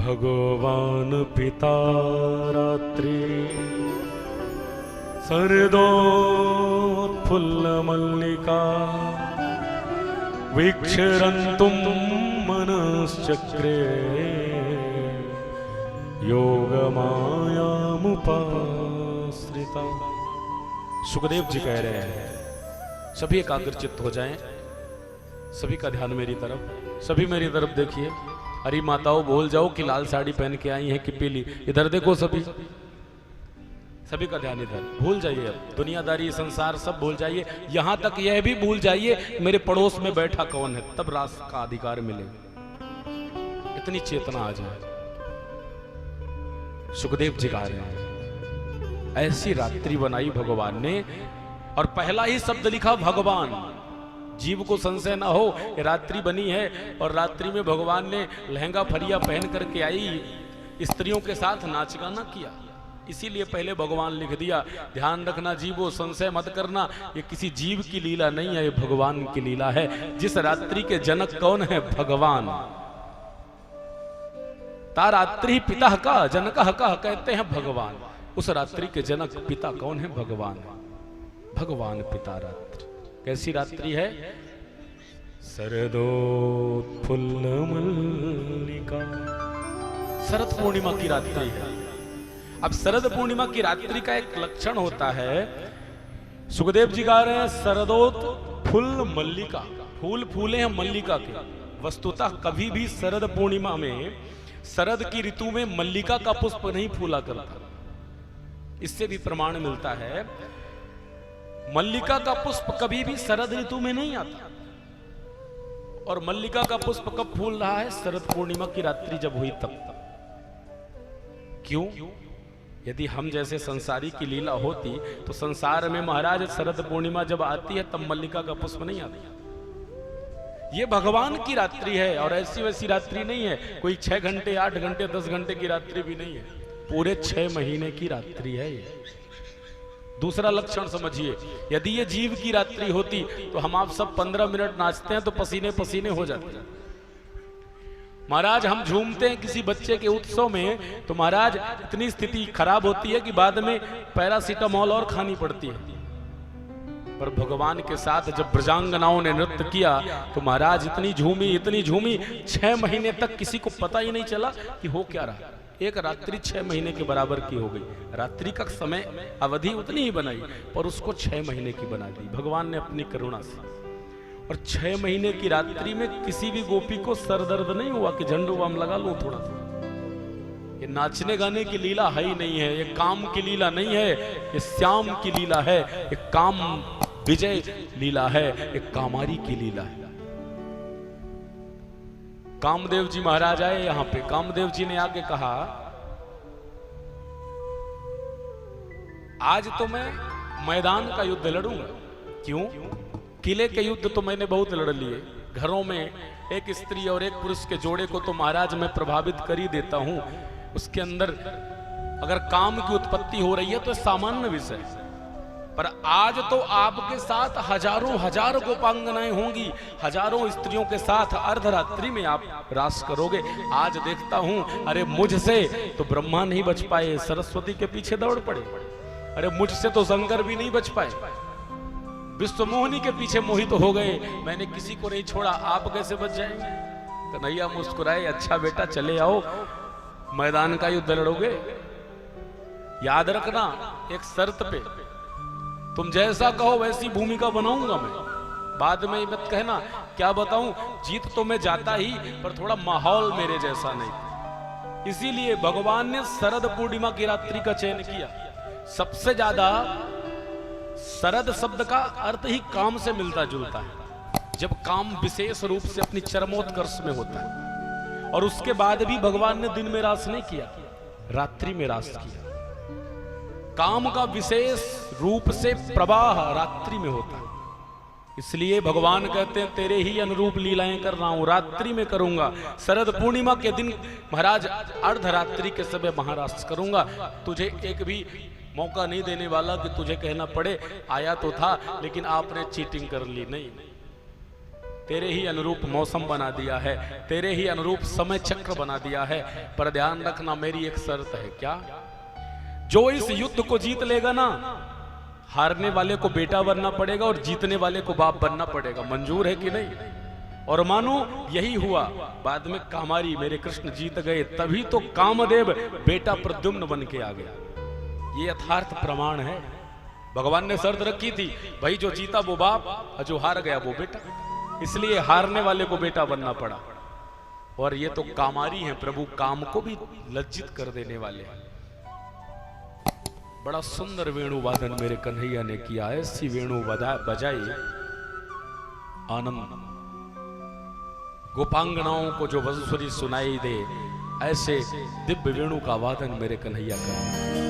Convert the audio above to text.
भगवान पिता रात्रि शरदोत्फुल्लमल्लिका वीक्षरन्तुं मनश्चक्रे योगमायामुपाश्रिता। सुखदेव जी कह रहे हैं सभी एकाग्रचित्त हो जाएं, सभी का ध्यान मेरी तरफ, सभी मेरी तरफ देखिए। अरे माताओं भूल जाओ कि लाल साड़ी पहन के आई हैं कि पीली, इधर देखो सभी, सभी का ध्यान इधर। भूल जाइए अब दुनियादारी संसार सब भूल जाइए, यहां तक यह भी भूल जाइए मेरे पड़ोस में बैठा कौन है, तब रास का अधिकार मिलेगा। इतनी चेतना आ जाए। सुखदेव जी गा रहे हैं ऐसी रात्रि बनाई भगवान ने, और पहला ही शब्द लिखा भगवान। जीव को संशय ना हो कि रात्रि बनी है और रात्रि में भगवान ने लहंगा फरिया पहन करके आई स्त्रियों के साथ नाच गाना किया, इसीलिए पहले भगवान लिख दिया। ध्यान रखना जीवो, संशय मत करना, ये किसी जीव की लीला नहीं है, ये भगवान की लीला है। जिस रात्रि के जनक कौन है? भगवान। ता रात्रि पिता का जनक का कहते हैं भगवान। उस रात्रि के जनक पिता कौन है? भगवान। भगवान पिता रात्रि। कैसी रात्रि है? शरदोत्फुल्लमल्लिका। शरद पूर्णिमा की रात्रि है। अब शरद पूर्णिमा की रात्रि का एक लक्षण होता है, सुखदेव जी गा रहे हैं शरदोत्फुल्ल मल्लिका। फूल फूले हैं मल्लिका के। वस्तुतः कभी भी शरद पूर्णिमा में, शरद की ऋतु में मल्लिका का पुष्प नहीं फूला करता। इससे भी प्रमाण मिलता है मल्लिका का पुष्प कभी भी शरद ऋतु में नहीं आता। और मल्लिका का पुष्प कब फूल रहा है? शरद पूर्णिमा की रात्रि जब हुई तब। क्यों? यदि हम जैसे संसारी की लीला होती तो संसार में महाराज शरद पूर्णिमा जब आती है तब मल्लिका का पुष्प नहीं आता। ये भगवान की रात्रि है और ऐसी वैसी रात्रि नहीं है, कोई 6 घंटे 8 घंटे 10 घंटे की रात्रि भी नहीं है, पूरे 6 महीने की रात्रि है ये। दूसरा लक्षण समझिए, यदि ये जीव की रात्रि होती तो हम आप सब 15 मिनट नाचते हैं तो पसीने पसीने हो जाते हैं। महाराज हम झूमते हैं किसी बच्चे के उत्सव में तो महाराज इतनी स्थिति खराब होती है कि बाद में पैरासीटामोल और खानी पड़ती है। पर भगवान के साथ जब ब्रजांगनाओं ने नृत्य किया तो महाराज इतनी झूमी 6 महीने तक किसी को पता ही नहीं चला कि हो क्या रहा। एक रात्रि 6 महीने के बराबर की हो गई। रात्रि का समय अवधि उतनी ही बनाई पर उसको 6 महीने की बना दी भगवान ने अपनी करुणा से। और 6 महीने की रात्रि में किसी भी गोपी को सर दर्द नहीं हुआ कि झंडू बम लगा लूं थोड़ा सा। ये नाचने गाने की लीला है ही नहीं है, ये काम की लीला नहीं है, ये श्याम की लीला है, ये काम विजय लीला है, ये कामारी की लीला है। कामदेव जी महाराज आए यहां पे। कामदेव जी ने आके कहा आज तो मैं मैदान का युद्ध लड़ूंगा। क्यों? किले के युद्ध तो मैंने बहुत लड़ लिए, घरों में एक स्त्री और एक पुरुष के जोड़े को तो महाराज मैं प्रभावित कर ही देता हूं। उसके अंदर अगर काम की उत्पत्ति हो रही है तो सामान्य विषय, पर आज तो आपके साथ हजार गोपांगनाएं होंगी, हजारों स्त्रियों के साथ अर्धरात्रि में आप रास करोगे। आज देखता हूं, अरे मुझसे तो ब्रह्मा नहीं बच पाए, सरस्वती के पीछे दौड़ पड़े। अरे मुझसे तो शंकर भी नहीं बच पाए, विश्व मोहिनी के पीछे मोहित हो गए। मैंने किसी को नहीं छोड़ा, आप कैसे बच जाएंगे? कन्हैया मुस्कुराए, अच्छा बेटा चले आओ, मैदान का युद्ध लड़ोगे। याद रखना एक शर्त पे, तुम जैसा कहो वैसी भूमिका बनाऊंगा मैं। बाद में मत कहना क्या बताऊं, जीत तो मैं जाता ही पर थोड़ा माहौल मेरे जैसा नहीं। इसीलिए भगवान ने शरद पूर्णिमा की रात्रि का चयन किया। सबसे ज्यादा शरद शब्द का अर्थ ही काम से मिलता जुलता है, जब काम विशेष रूप से अपनी चरमोत्कर्ष में होता है। और उसके बाद भी भगवान ने दिन में रास नहीं किया, रात्रि में रास किया। काम का विशेष रूप से प्रवाह रात्रि में होता है, इसलिए भगवान कहते हैं तेरे ही अनुरूप लीलाएं कर रहा हूं, रात्रि में करूंगा। शरद पूर्णिमा के दिन महाराज अर्धरात्रि के समय महारास करूंगा। तुझे एक भी मौका नहीं देने वाला कि तुझे कहना पड़े आया तो था लेकिन आपने चीटिंग कर ली। नहीं, तेरे ही अनुरूप मौसम बना दिया है, तेरे ही अनुरूप समय चक्र बना दिया है। पर ध्यान रखना, मेरी एक शर्त है। क्या? जो इस युद्ध को जीत लेगा ना, हारने वाले को बेटा बनना पड़ेगा और जीतने वाले को बाप बनना पड़ेगा। मंजूर है कि नहीं? और मानो यही हुआ। बाद में कामारी मेरे कृष्ण जीत गए, तभी तो कामदेव बेटा प्रद्युम्न बन के आ गया। ये यथार्थ प्रमाण है। भगवान ने शर्त रखी थी, भाई जो जीता वो बाप और जो हार गया वो बेटा, इसलिए हारने वाले को बेटा बनना पड़ा। और ये तो कामारी हैं, प्रभु काम को भी लज्जित कर देने वाले हैं। बड़ा सुंदर वेणु वादन मेरे कन्हैया ने किया। ऐसी वेणु बजाई आनंद गोपांगनाओं को जो वंशुरी सुनाई दे, ऐसे दिव्य वेणु का वादन मेरे कन्हैया का।